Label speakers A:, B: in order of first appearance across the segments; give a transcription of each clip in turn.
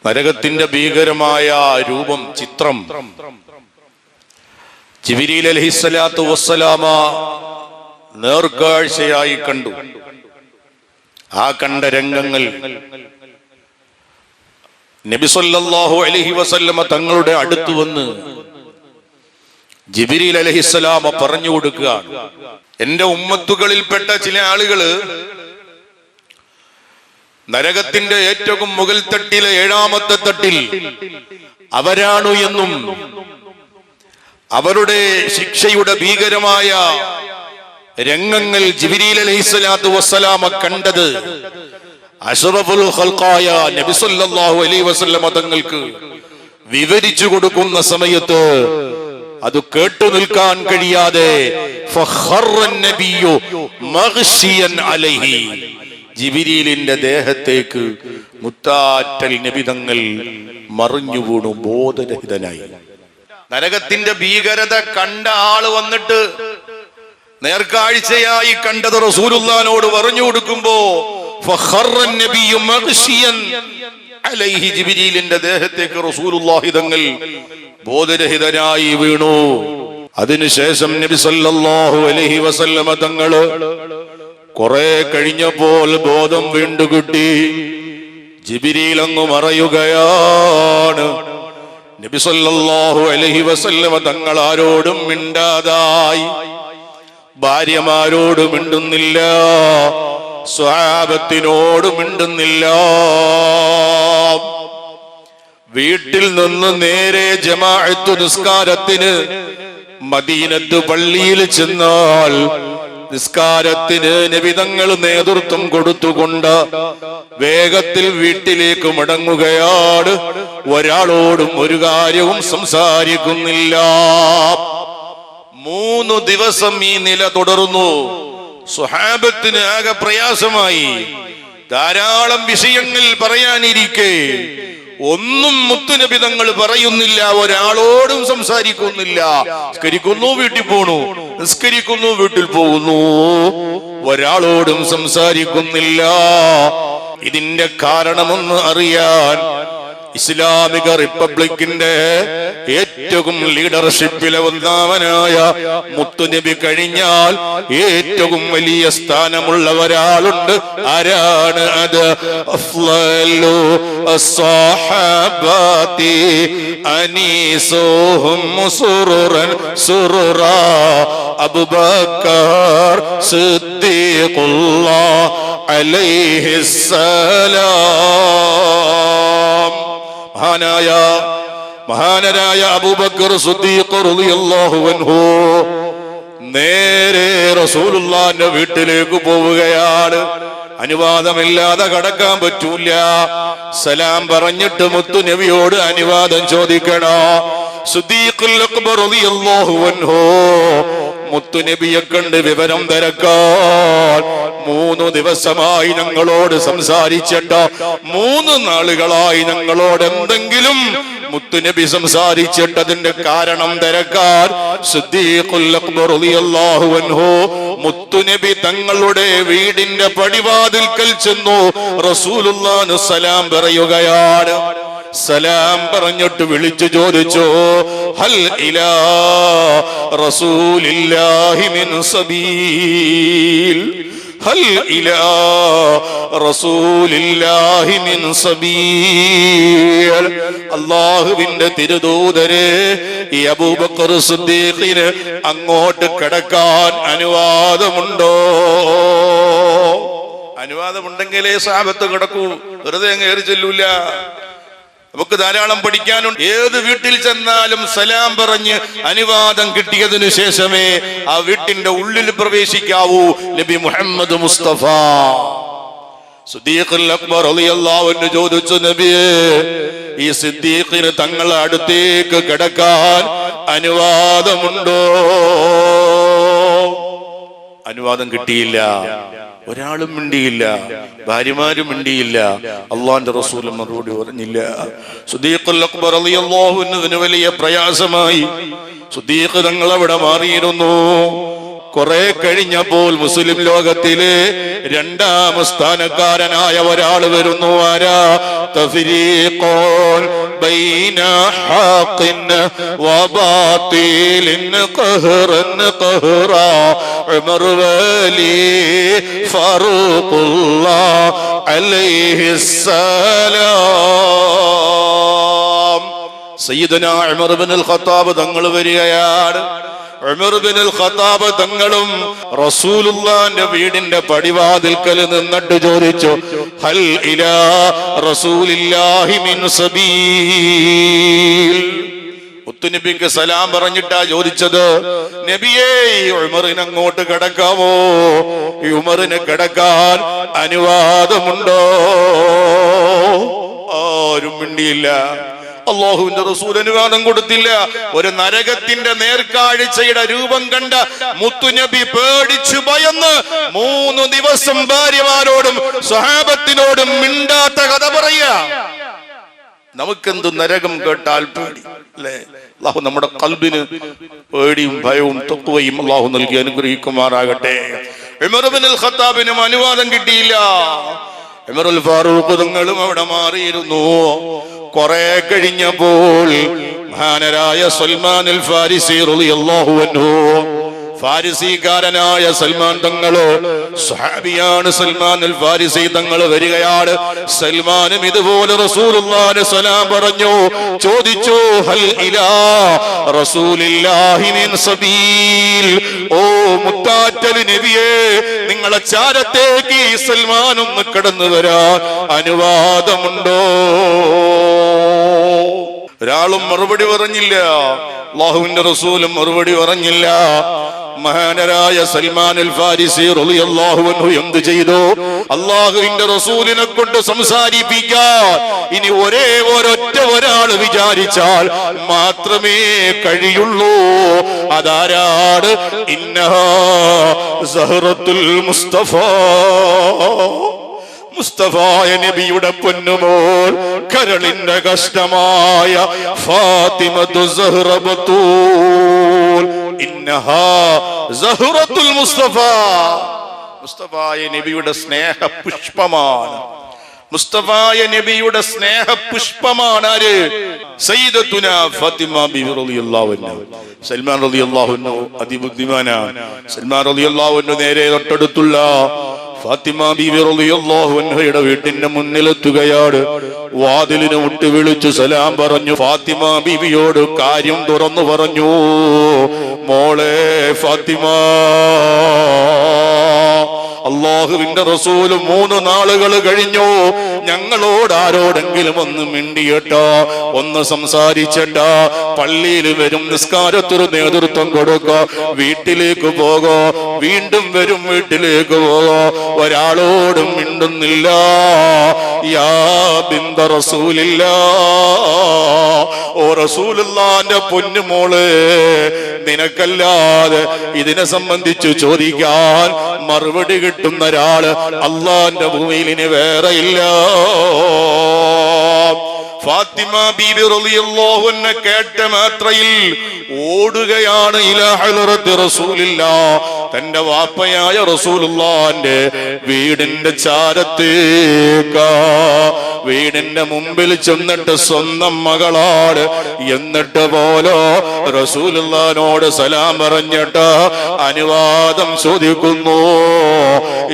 A: നരകത്തിന്റെ ഭീകരമായ രൂപം, ചിത്രം ജിബ്രീൽ അലൈഹിസ്സലാത്തു വസ്സലാമ നേർക്കാഴ്ചയായി കണ്ടു. ആ കണ്ട രംഗങ്ങൾ നബി സല്ലല്ലാഹു അലൈഹി വസല്ലമ തങ്ങളുടെ അടുത്ത് വന്ന് ജിബ്രീൽ അലൈഹിസ്സലാമ പറഞ്ഞു കൊടുക്കുകയാണ്, എന്റെ ഉമ്മത്തുകളിൽപ്പെട്ട ചില ആളുകള് നരകത്തിന്റെ ഏറ്റവും മുകൾ തട്ടിലെ 7ാമത്തെ തട്ടിൽ അവരാണു എന്നും അവരുടെ ശിക്ഷയുടെ ഭീകരമായ രംഗങ്ങൾ ജിബ്രീൽ അലൈഹിസ്സലാത്തു വസ്സലാമ കണ്ടത് അഷ്റഫുൽ ഖൽഖായ നബി സല്ലല്ലാഹു അലൈഹി വസല്ലമ തങ്ങൾക്ക് വിവരിച്ചു കൊടുക്കുന്ന സമയത്ത് അത് കേട്ടു നിൽക്കാൻ കഴിയാതെ ഫഖറൻ നബിയു മഗ്ശിയൻ അലൈഹി, ജിബ്രീലിന്റെ ദേഹത്തേക്ക് മുത്താറ്റൽ നബി തങ്ങൾ മറിഞ്ഞു വീണു, ബോധരഹിതനായി. നരകത്തിന്റെ ഭീകരത കണ്ട ആള് വന്നിട്ട് നേർക്കാഴ്ചയായി കണ്ടത് റസൂലുള്ളാഹിനോട് പറഞ്ഞു കൊടുക്കുമ്പോ ഫഖറൻ നബിയു മഗ്ശിയൻ അലൈഹി, ജിബ്രീലിന്റെ ദേഹത്തേക്ക് റസൂലുള്ളാഹി തങ്ങൾ ബോധരഹിതനായി വീണു. അതിനുശേഷം നബി സല്ലല്ലാഹു അലൈഹി വസല്ലമ തങ്ങള് കുറെ കഴിഞ്ഞപ്പോൾ ബോധം വീണ്ടു കിട്ടി. ജിബ്രീൽ അങ്ങ് മറയുകയാണ്. നബി സല്ലല്ലാഹു അലൈഹി വസല്ലമ തങ്ങൾ ആരോടും മിണ്ടാതായി, ഭാര്യമാരോട് മിണ്ടുന്നില്ല, സ്വഹാബത്തിനോട് മിണ്ടുന്നില്ല. വീട്ടിൽ നിന്ന് നേരെ ജമാഅത്ത് നിസ്കാരത്തിന് മദീനത്ത് പള്ളിയിൽ ചെന്നാൽ നിസ്കാരത്തിന് നബി തങ്ങൾ നേതൃത്വം കൊടുത്തുകൊണ്ട് വേഗത്തിൽ വീട്ടിലേക്ക് മടങ്ങുകയാണ്. ഒരാളോടും ഒരു കാര്യവും സംസാരിക്കുന്നില്ല. 3 ദിവസം ഈ നില തുടർന്നു. സ്വഹാബത്തിന് ആകെ പ്രയാസമായി. ധാരാളം വിഷയങ്ങൾ പറയാനിരിക്കെ ഒന്നും മുത്തുനബി തങ്ങൾ പറയുന്നില്ല, ഒരാളോടും സംസാരിക്കുന്നില്ല. നിസ്കരിക്കുന്നു, വീട്ടിൽ പോണു, നിസ്കരിക്കുന്നു, വീട്ടിൽ പോകുന്നു, ഒരാളോടും സംസാരിക്കുന്നില്ല. ഇതിന്റെ കാരണമെന്ന് അറിയാൻ ഇസ്ലാമിക റിപ്പബ്ലിക്കിന്റെ ഏറ്റവും ലീഡർഷിപ്പിലെ ഒന്നാമനായ മുത്തുനബി കഴിഞ്ഞാൽ ഏറ്റവും വലിയ സ്ഥാനമുള്ള ഒരാളുണ്ട്. ആരാണ് അത്? അഫ്ളലു അസ്സഹാബാതി അനീസുഹും സുറുറൻ സുറുറാ അബൂബക്കർ സിദ്ദീഖുല്ലാഹ് അലൈഹിസ്സലാം. മഹാനരായ അബൂബക്കർ സിദ്ദീഖ് റളിയല്ലാഹു അൻഹു നേരെ റസൂലുള്ളാഹിന്റെ വീട്ടിലേക്ക് പോവുകയാണ്. അനുവാദമില്ലാതെ കടക്കാൻ പറ്റൂല. സലാം പറഞ്ഞിട്ട് മുത്തു നബിയോട് അനുവാദം ചോദിക്കണോ. സിദ്ദീഖുൽ അക്ബർ റളിയല്ലാഹു അൻഹു മുത്തു നബിയെ കണ്ട് വിവരം തിരക്കാൻ 3 ദിവസമായി ഞങ്ങളോട് സംസാരിച്ചിട്ട് 3 നാളുകളായി ഞങ്ങളോട് എന്തെങ്കിലും മുത്തുനബി സംസാരിച്ചിട്ടതിന്റെ കാരണം തിരക്കാൻ സിദ്ദീഖുൽ അക്ബർ റളിയല്ലാഹു അൻഹു മുത്തുനബി തങ്ങളുടെ വീടിന്റെ പടിവാതിൽക്കൽ ചെന്നു. റസൂലുള്ളാഹിന് സലാം പറയുകയാണ്. സലാം പറഞ്ഞിട്ട് വിളിച്ചു ചോദിച്ചു, ഹൽ ഇലാ റസൂലില്ലാഹി മിൻ സബീൽ, ഹൽ ഇലാ റസൂലില്ലാഹി മിൻ സബീൽ. അല്ലാഹുവിന്റെ തിരുദൂതരെ, ഈ അബൂബക്കർ സിദ്ദീഖിന് അങ്ങോട്ട് കടക്കാൻ അനുവാദമുണ്ടോ? അനുവാദമുണ്ടെങ്കിലേ സഹാബത്ത് കിടക്കൂ, വെറുതെ അങ്ങ് ഏറി ചെല്ലൂല. നമുക്ക് ധാരാളം പഠിക്കാനുണ്ട്. ഏത് വീട്ടിൽ ചെന്നാലും സലാം പറഞ്ഞ് അനുവാദം കിട്ടിയതിനു ശേഷമേ ആ വീട്ടിന്റെ ഉള്ളിൽ പ്രവേശിക്കാവൂ. നബി മുഹമ്മദ് മുസ്തഫ. സിദ്ദീഖുൽ അക്ബർ റളിയല്ലാഹു അൻഹു ചോദിച്ചു, നബിയേ, ഈ സിദ്ദീഖിന് തങ്ങളുടെ അടുത്തേക്ക് കിടക്കാൻ അനുവാദമുണ്ടോ? അനുവാദം കിട്ടിയില്ല. ഒരാളും മിണ്ടിയില്ല, ഭാര്യമാരും മിണ്ടിയില്ല, അള്ളാന്റെ റസൂലും മറുപടി പറഞ്ഞില്ല. സിദ്ദീഖുൽ അക്ബർ റളിയല്ലാഹു അൻഹുവിന് വലിയ പ്രയാസമായി. സിദ്ദീഖ് തങ്ങൾ അവിടെ മാറിയിരുന്നു. കുറെ കഴിഞ്ഞപ്പോൾ മുസ്ലിം ലോകത്തിലെ രണ്ടാം സ്ഥാനക്കാരനായ ഒരാൾ വരുന്നു. ആരാ? തഫ്രീഖുൻ ബൈന ഹഖിൻ വബാതിലിൻ ഖഹ്റൻ ഖഹ്റാ ഉമർ വലി ഫാറൂഖുല്ലാഹ് അലൈഹിസ്സലാം. സയ്യിദുനാ ഉമർ ഇബ്നുൽ ഖത്താബ് തങ്ങൾ വരികയാണ്. ഉമർ ഇബ്നുൽ ഖത്താബ് തങ്ങളും റസൂലുള്ളാഹിന്റെ വീടിന്റെ പടിവാതിൽക്കൽ നിന്നിട്ട് ചോദിച്ചു, ഹൽ ഇലാ റസൂലില്ലാഹി മിൻ സബീൽ. മുത്തുനബിക്ക് സലാം പറഞ്ഞിട്ടാ ചോദിച്ചത്. നബിയേ, ഉമറിന് അങ്ങോട്ട് കിടക്കാവോ? ഈ ഉമറിന് കിടക്കാൻ അനുവാദമുണ്ടോ? ആരും മിണ്ടിയില്ല. അല്ലാഹുവിന്റെ റസൂൽ അനുവാദം കൊടുത്തില്ല. ഒരു നരകത്തിന്റെ നേർക്കാഴ്ചയുടെ രൂപം കണ്ട മുത്തുനബി പേടിച്ചു ഭയന്ന് 3 ദിവസം ഭാര്യമാരോടും സ്വഹാബത്തിനോടും മിണ്ടാത്ത കഥ പറയാ. നമുക്കെന്ത് നരകം കേട്ടാൽ പേടി അല്ലേ? അല്ലാഹു നമ്മുടെ ഖൽബിന് പേടിയും ഭയവും തഖ്വയും അല്ലാഹു നൽകി അനുഗ്രഹിക്കുമാറാകട്ടെ. ഉമർ ഇബ്നുൽ ഖത്താബിനും അനുവാദം കിട്ടിയില്ല. ഉമറുൽ ഫാറൂഖ് തങ്ങളും അവിടെ മാറിയിരുന്നു. കുറെ കഴിഞ്ഞപ്പോൾ മഹാനരായ സൽമാനുൽ ഫാരിസി റളിയല്ലാഹു അൻഹു, ഫാരിസിക്കാരനായ സൽമാൻ തങ്ങള്, സ്വഹാബിയാണ് സൽമാനുൽ ഫാരിസി തങ്ങൾ വരികയാണ്. സൽമാനും ഇതുപോലെ റസൂലുള്ളാഹിന്റെ സലാം പറഞ്ഞു. ചോദിച്ചു, ഹൽ ഇലാ റസൂലില്ലാഹി മിൻ സബീൽ. ഓ മുത്താറ്റൽ നബിയേ, നിങ്ങളെ ചാരത്തേക്ക് ഈ സൽമാൻ ഒന്ന് കടന്നു വരാൻ അനുവാദമുണ്ടോ? ഒരാളും മറുപടി പറഞ്ഞില്ല. അല്ലാഹുവിന്റെ റസൂലും മറുപടി പറഞ്ഞില്ല. മഹാനരായ സൽമാനുൽ ഫാരിസി റളിയല്ലാഹു അൻഹു എന്തു ചെയ്തു? അല്ലാഹുവിന്റെ റസൂലിനെ കൊണ്ട് സംസാരിപ്പിക്കാൻ ഇനി ഒരൊറ്റ ഒരാൾ വിചാരിച്ചാൽ മാത്രമേ കഴിയുള്ളൂ. അതാരാണ്? ഇന്നഹാ സഹറത്തുൽ മുസ്തഫ. മുസ്തഫായ നബിയുടെ പൊന്നുമോൾ, കരളിന്റെ കഷ്ടമായ ഫാത്തിമത്തു സഹ്റ ബത്തൂൽ. ഇന്നഹാ സഹ്റത്തുൽ മുസ്തഫ. മുസ്തഫായ നബിയുടെ സ്നേഹ പുഷ്പമാണ്. മുസ്തഫായ നബിയുടെ സ്നേഹ പുഷ്പമാണ് ആര്? സയ്യിദത്തുന ഫാത്തിമ ബിബി റളിയല്ലാഹു അൻഹ. സൽമാൻ റളിയല്ലാഹു അൻഹു അതിബുദ്ധിമാനാണ്. സൽമാൻ റളിയല്ലാഹു അൻഹു നേരെ തൊട്ടടുത്തുള്ള ഫാത്തിമ ബീവി റളിയല്ലാഹു അൻഹയുടെ വീട്ടിന്റെ മുന്നിലെത്തുകയാണ്. വാതിലിന് മുട്ടി വിളിച്ചു സലാം പറഞ്ഞു. ഫാത്തിമ ബീവിയോട് കാര്യം തുറന്നു പറഞ്ഞു. മോളെ ഫാത്തിമ, അല്ലാഹുവിന്റെ റസൂല് 3 നാളുകൾ കഴിഞ്ഞു ഞങ്ങളോട് ആരോടെങ്കിലും ഒന്ന് മിണ്ടിയിട്ടോ, ഒന്ന് സംസാരിച്ചിട്ടോ, പള്ളിയിൽ വരും, നിസ്കാരത്തിന് നേതൃത്വം കൊടുക്കോ, വീട്ടിലേക്ക് പോകോ, വീണ്ടും വരും, വീട്ടിലേക്ക് പോകോ, ഒരാളോടും മിണ്ടുന്നില്ല. യാ ബിന്ത റസൂലില്ലാ, ഓ റസൂലുള്ളാഹിന്റെ പൊന്നുമോള്, നിനക്കല്ലാതെ ഇതിനെ സംബന്ധിച്ച് ചോദിക്കാൻ മറുപടി കിട്ടുന്ന ഒരാള് അള്ളാന്റെ ഭൂമിയിൽ ഇനി വേറെ ഇല്ല. ഫാത്തിമ ബീബി റളിയല്ലാഹു അൻഹ കേട്ട മാത്രയിൽ ഓടുകയാണ് ഇലാ ഹളറത്തി റസൂലില്ലാഹ്, തന്റെ വാപ്പയായ റസൂലുള്ളാഹിന്റെ വീടിന്റെ ചാരത്തേക്ക്. വീടിന്റെ മുമ്പിൽ ചെന്നിട്ട് സ്വന്തം മകളാണ് എന്നിട്ട് പോലോ റസൂലുള്ളാഹിനോട് സലാം പറഞ്ഞിട്ട് അനുവാദം ചോദിക്കുന്നു.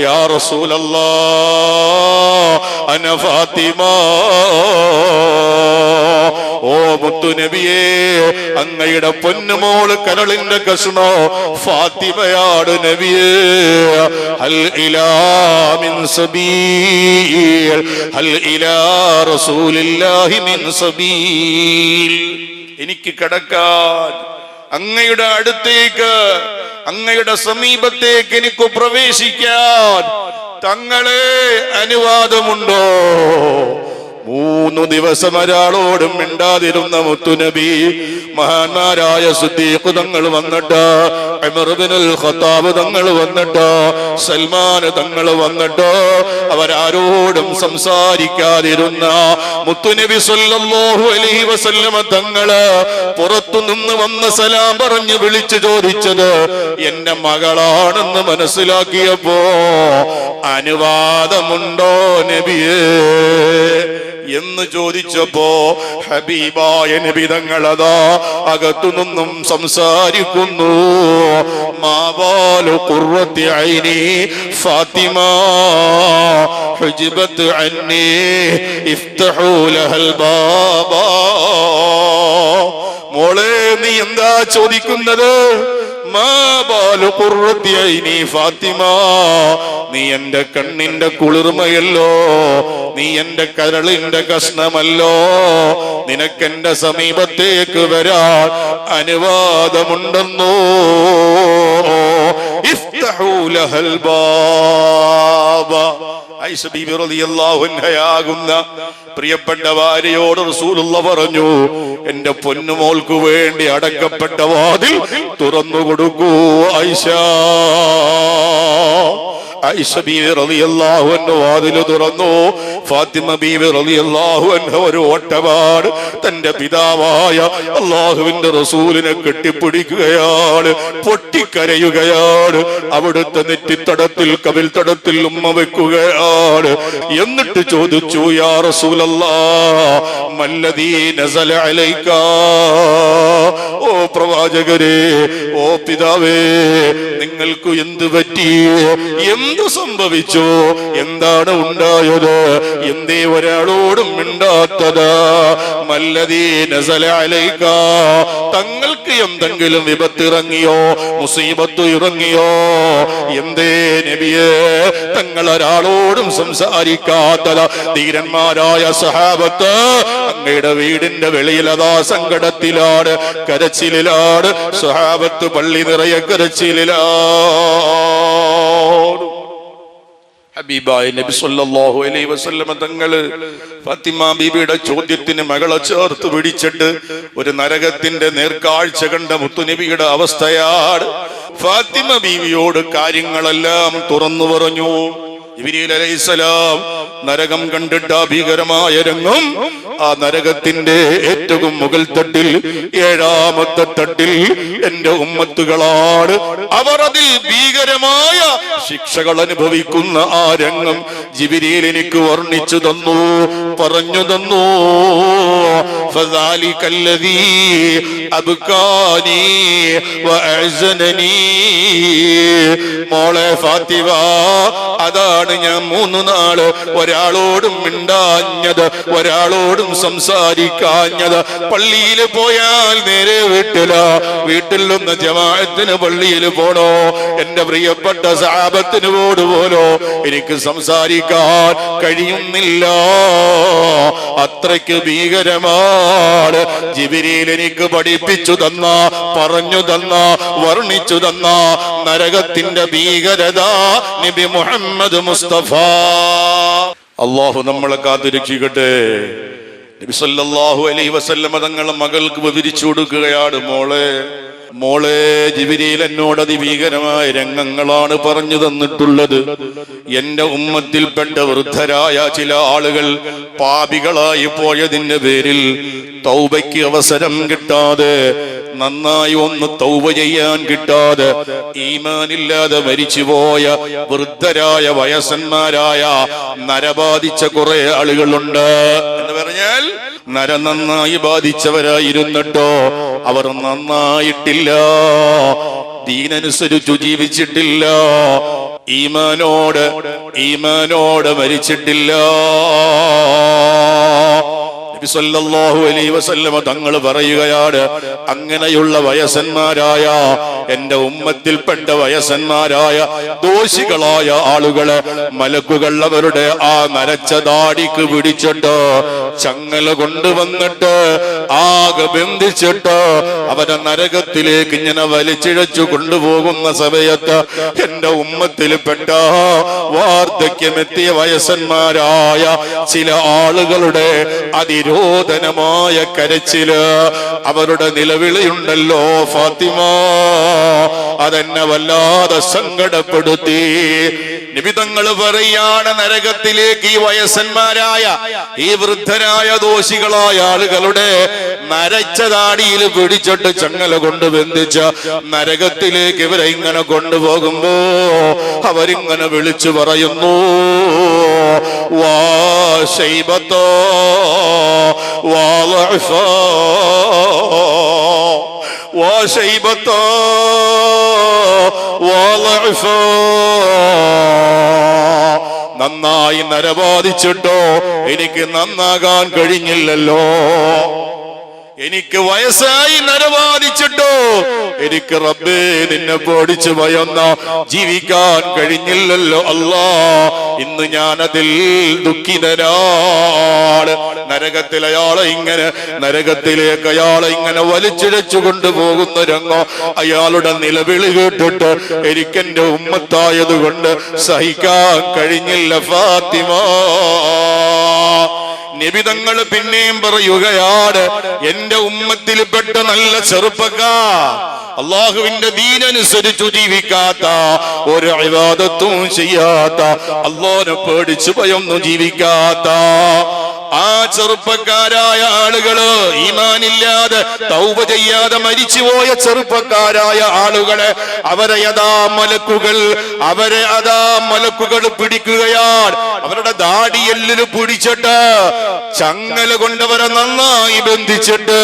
A: യാ റസൂലല്ലാഹ് അന ഫാത്തിമ, ഓ മുത്തുനബിയേ, അങ്ങയുടെ പൊന്നുമോള് കരളിന്റെ കഷ്ണോ ഫാത്തിമയാണ് നബിയേ. ഹൽ ഇലാ മിൻ സബീൽ, ഹൽ ഇലാ റസൂലില്ലാഹി മിൻ സബീൽ. എനിക്ക് കടക്കാൻ, അങ്ങയുടെ അടുത്തേക്ക്, അങ്ങയുടെ സമീപത്തേക്ക് എനിക്ക് പ്രവേശിക്കാൻ തങ്ങളെ അനുവാദമുണ്ടോ? 3 ദിവസം ഒരാളോടും മിണ്ടാതിരുന്ന മുത്തുനബി, മഹാന്മാരായ സിദ്ദീഖ് തങ്ങൾ വന്നിട്ട് ഉമർ ഇബ്നുൽ ഖത്താബ് തങ്ങൾ വന്നിട്ടോ, സൽമാൻ തങ്ങൾ വന്നിട്ടോ, അവരാരോടും സംസാരിക്കാതിരുന്ന മുത്തുനബി സല്ലല്ലാഹു അലൈഹി വസല്ലമ തങ്ങള് പുറത്തുനിന്ന് വന്ന സലാം പറഞ്ഞു വിളിച്ചു ചോദിച്ചത് എന്റെ മകളാണെന്ന് മനസ്സിലാക്കിയപ്പോ അനുവാദമുണ്ടോ നബിയേ എന്ന് ചോദിച്ചപ്പോ ഹബീബായ നബി തങ്ങളതാ അകത്തുനിന്നും സംസാരിക്കുന്നു. മാബാലു ഖുർറത്തി ഐനി ഫാത്തിമ ഹുജിബത് അന്നി ഇഫ്തഹൂ ലഹൽ ബാബാ. മോളെ നീ എന്താ ചോദിക്കുന്നത്? മാബാലു ഖുർറത്തി ഐനി ഫാത്തിമ, നീ എന്റെ കണ്ണിന്റെ കുളിർമയല്ലോ, നീ എന്റെ കരളിന്റെ കഷ്ണമല്ലോ, നിനക്കെന്റെ സമീപത്തേക്ക് വരാൻ അനുവാദമുണ്ടെന്നോ? ഇഫ്തഹൂ ലഹൽ ബാബ. ആയിഷ ബീബി റളിയല്ലാഹു അൻഹയാകുന്ന പ്രിയപ്പെട്ട ഭാര്യയോട് റസൂലുള്ളാഹി പറഞ്ഞു, എന്റെ പൊന്നുമോൾക്ക് വേണ്ടി അടക്കപ്പെട്ട വാതിൽ തുറന്നു കൊടുക്കൂ ആയിഷ. ആയിഷ ബീവി റളിയല്ലാഹു അൻഹ വാതിൽ തുറന്നു. ഫാത്തിമ ബീവി റളിയല്ലാഹു അൻഹ ഒരു ഓട്ടമാണ് തന്റെ പിതാവായ അല്ലാഹുവിന്റെ റസൂലിനെ കെട്ടിപ്പിടിക്കുകയാണ്, പൊട്ടിക്കരയുകയാണ്. അവിടുത്തെ നെറ്റിത്തടത്തിൽ കവിൽത്തടത്തിൽ ഉമ്മ വെക്കുകയാണ്. എന്നിട്ട് ചോദിച്ചു, യാ റസൂലല്ലാഹ് മല്ലദീ നസല അലൈക, ഓ പ്രവാചകരെ, ഓ പിതാവേ, നിങ്ങൾക്ക് എന്ത് പറ്റി? എന്തു സംഭവിച്ചു? എന്താണ് ഉണ്ടായത്? എന്തേ ഒരാളോടും മിണ്ടാത്തത്? മല്ലദീ നസല അലൈക, തങ്ങൾക്ക് എന്തെങ്കിലും വിപത്ത് ഇറങ്ങിയോ, മുസീബത്ത് ഇറങ്ങിയോ? എന്തേ നബിയേ തങ്ങൾ ഒരാളോടും സംസാരിക്കാത്തത്? ധീരന്മാരായ സഹാബത്ത് അങ്ങയുടെ വീടിന്റെ വെളിയിലതാ സങ്കടത്തിലാണ്, കരച്ചിലാണ്. സഹാബത്ത് പള്ളി നിറയെ കരച്ചിലാണ്. ഹബീബായ നബി സല്ലല്ലാഹു അലൈഹി വസല്ലം തങ്ങള് ഫാത്തിമ ബീബിയുടെ ചോദ്യത്തിന് മകളെ ചേർത്ത് പിടിച്ചിട്ട് ഒരു നരകത്തിന്റെ നേർക്കാഴ്ച കണ്ട മുത്തുനബിയുടെ അവസ്ഥയാണ്. ഫാത്തിമ ബീവിയോട് കാര്യങ്ങളെല്ലാം തുറന്നു പറഞ്ഞു. ജിബ്രീൽ അലൈഹിസ്സലാം നരകം കണ്ടിട്ട് ഭീകരമായ രംഗം, ആ നരകത്തിന്റെ ഏറ്റവും മുകൾ തട്ടിൽ 7ാമത്തെ തട്ടിൽ എന്റെ ഉമ്മത്തുകളാണ്, അവർ അതിൽ ഭീകരമായ ശിക്ഷകൾ അനുഭവിക്കുന്ന ആ രംഗം ജിബ്രീൽ എനിക്ക് വർണ്ണിച്ചു തന്നു, പറഞ്ഞു തന്നു. ഫദാലികല്ലദീ അബ്കാനി വഅഅ്സനനി. മോളെ ഫാത്തിമ, അതാണ് ഞാൻ 3 നാള് ഒരാളോടും മിണ്ടാഞ്ഞത്, ഒരാളോടും സംസാരിക്കാഞ്ഞത്. പള്ളിയിൽ പോയാൽ നേരെ വീട്ടിൽ നിന്ന് ജമാഅത്തിന് പള്ളിയിൽ പോണോ, എന്റെ പ്രിയപ്പെട്ട സഹാബത്തിന് പോലോ എനിക്ക് സംസാരിക്കാൻ കഴിയുന്നില്ല. അത്രയ്ക്ക് ഭീകരമാണ്. ജിബ്രീൽ എനിക്ക് പഠിപ്പിച്ചു തന്ന, പറഞ്ഞു തന്ന, വർണ്ണിച്ചു തന്ന നരകത്തിന്റെ ഭീകരത നബി മുഹമ്മദ് മുസ്തഫ. അല്ലാഹു നമ്മളെ കാത്തുരക്ഷിക്കട്ടെ. നബി സല്ലല്ലാഹു അലൈഹി വസല്ലം തങ്ങളുടെ മകൾക്ക് വിവരിച്ചു കൊടുക്കുകയാണ്, മോളെ ജിബ്രീൽ എന്നോട് അതിഭീകരമായ രംഗങ്ങളാണ് പറഞ്ഞു തന്നിട്ടുള്ളത്. എന്റെ ഉമ്മത്തിൽപ്പെട്ട വൃദ്ധരായ ചില ആളുകൾ പാപികളായി പോയതിന്റെ പേരിൽ തൗബയ്ക്ക് അവസരം കിട്ടാതെ, നന്നായി ഒന്ന് തൗബ ചെയ്യാൻ കിട്ടാതെ ഈമാനില്ലാതെ മരിച്ചുപോയ വൃദ്ധരായ വയസ്സന്മാരായ നരബാധിച്ച കുറെ ആളുകളുണ്ട് എന്ന് പറഞ്ഞാൽ, നര നന്നായി ബാധിച്ചവരായിരുന്നിട്ടോ അവർ നന്നായിട്ടില്ല, ദീനനുസരിച്ചു ജീവിച്ചിട്ടില്ല, ഈമാനോട് മരിച്ചിട്ടില്ല. നബി സല്ലല്ലാഹു അലൈഹി വസല്ലം തങ്ങൾ പറയുകയാണ്, അങ്ങനെയുള്ള വയസ്സന്മാരായ എന്റെ ഉമ്മത്തിൽപ്പെട്ട വയസ്സന്മാരായ ദോഷികളായ ആളുകളെ മലക്കുകൾ അവരുടെ ആ നരച്ച ദാടിക്ക് പിടിച്ചിട്ട് ചങ്ങല കൊണ്ടുവന്നിട്ട് ആകെ ബന്ധിച്ചിട്ട് അവരെ നരകത്തിലേക്ക് ഇങ്ങനെ വലിച്ചിഴച്ചു കൊണ്ടുപോകുന്ന സമയത്ത് എന്റെ ഉമ്മത്തിൽപ്പെട്ട വാർദ്ധക്യമെത്തിയ വയസ്സന്മാരായ ചില ആളുകളുടെ അതിരോധനമായ കരച്ചില്, അവരുടെ നിലവിളിയുണ്ടല്ലോ, ഫാത്തിമ അതെന്നെ വല്ലാതെ സങ്കടപ്പെടുത്തി. നിബിതങ്ങൾ പറയാണ്, നരകത്തിലേക്ക് ഈ വയസ്സന്മാരായ ഈ വൃദ്ധരായ ദോഷികളായ ആളുകളുടെ നരച്ച താടിയിൽ പിടിച്ചിട്ട് ചങ്ങല കൊണ്ട് ബന്ധിച്ച നരകത്തിലേക്ക് ഇവരെ ഇങ്ങനെ കൊണ്ടുപോകുമ്പോ അവരിങ്ങനെ വിളിച്ചു പറയുന്നു, വാ ശൈബത്തോ വാ ളഅഫോ വാ ശൈബത്തോ വാ ളഅഫോ. നന്നായി നരബാധിച്ചിട്ടോ എനിക്ക് നന്നാകാൻ കഴിഞ്ഞില്ലല്ലോ, എനിക്ക് വയസ്സായി നരബാധിച്ചിട്ടോ എനിക്ക് റബ്ബേ നിന്നെ പേടിച്ച് ഭയന്ന ജീവിക്കാൻ കഴിഞ്ഞില്ലല്ലോ അല്ലാ, ഇന്ന് ഞാനതിൽ ദുഃഖിതനാണ്. നരകത്തിൽ നരകത്തിലേക്ക് അയാളെ ഇങ്ങനെ വലിച്ചിഴച്ചു കൊണ്ടുപോകുന്ന രംഗം, അയാളുടെ നിലവിളി കേട്ടിട്ട് എനിക്കെന്റെ ഉമ്മത്തായത് കൊണ്ട് സഹിക്കാൻ കഴിഞ്ഞില്ല ഫാത്തിമ. നിബിതങ്ങൾ പിന്നെയും പറയുകയാണ്, എന്റെ ഉമ്മത്തിൽപ്പെട്ട നല്ല ചെറുപ്പക്കാർ, അള്ളാഹുവിന്റെ ദീനനുസരിച്ചു ജീവിക്കാത്ത, ഒരു ഇബാദത്തും ചെയ്യാത്ത, അള്ളാഹുവിനെ പേടിച്ചു ഭയൊന്നും ജീവിക്കാത്ത ആ ചെറുപ്പക്കാരായ ആളുകള്, ഈമാനില്ലാതെ തൗബ ചെയ്യാതെ മരിച്ചുപോയ ചെറുപ്പക്കാരായ ആളുകളെ അവരെ അതാ മലക്കുകൾ പിടിക്കുകയാണ്. അവരുടെ ദാടിയെല്ലിൽ പിടിച്ചിട്ട് ചങ്ങല കൊണ്ടവരെ നന്നായി ബന്ധിച്ചിട്ട്